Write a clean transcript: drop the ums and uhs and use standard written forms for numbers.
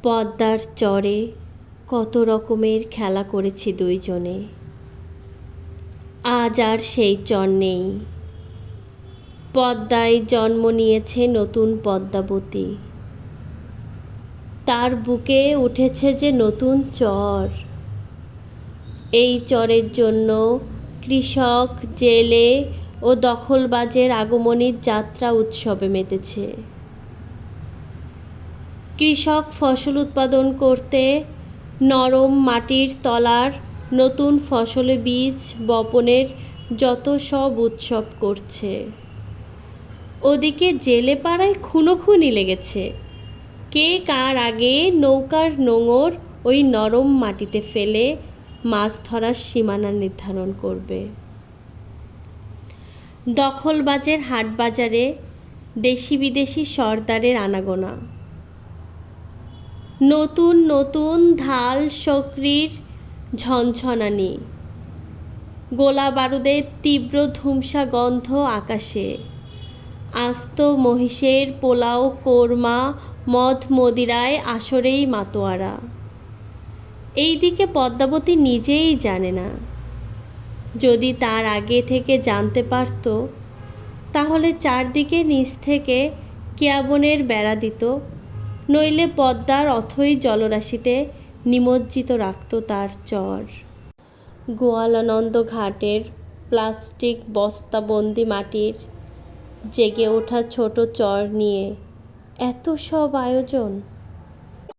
পদ্মার চরে কত রকমের খেলা করেছি দুইজনে। আজ আর সেই চর নেই। পদ্মায় জন্ম নিয়েছে নতুন পদ্মাবতী। তার বুকে উঠেছে যে নতুন চর। এই চরের জন্য কৃষক, জেলে ও দখলবাজের আগমনীর যাত্রা উৎসবে মেতেছে। কৃষক ফসল উৎপাদন করতে নরম মাটির তলার নতুন ফসলে বীজ বপনের যত সব উৎসব করছে। ওদিকে জেলে পাড়ায় খুনোখুনি লেগেছে, কে কার আগে নৌকার নোঙর ওই নরম মাটিতে ফেলে মাছ ধরার সীমানা নির্ধারণ করবে। দখলবাজের হাটবাজারে দেশি বিদেশি সর্দারের আনাগোনা। নতুন নতুন ধাল শকরির ঝনঝনানি, গোলা বারুদের তীব্র ধুমসা গন্ধ আকাশে। আস্ত মহিষের পোলাও, কোরমা, মদ মদিরায় আসরেই মাতোয়ারা। এইদিকে পদ্মাবতী নিজেই জানে না। যদি তার আগে থেকে জানতে পারত, তাহলে চারদিকে নিচ থেকে কেয়াবনের বেড়া দিত, নইলে পদ্মার অথই জলরাশিতে নিমজ্জিত রাখত তার চর। গোয়ালানন্দ ঘাটের প্লাস্টিক বস্তাবন্দি মাটির জেগে ওঠা ছোট চর নিয়ে এত সব আয়োজন।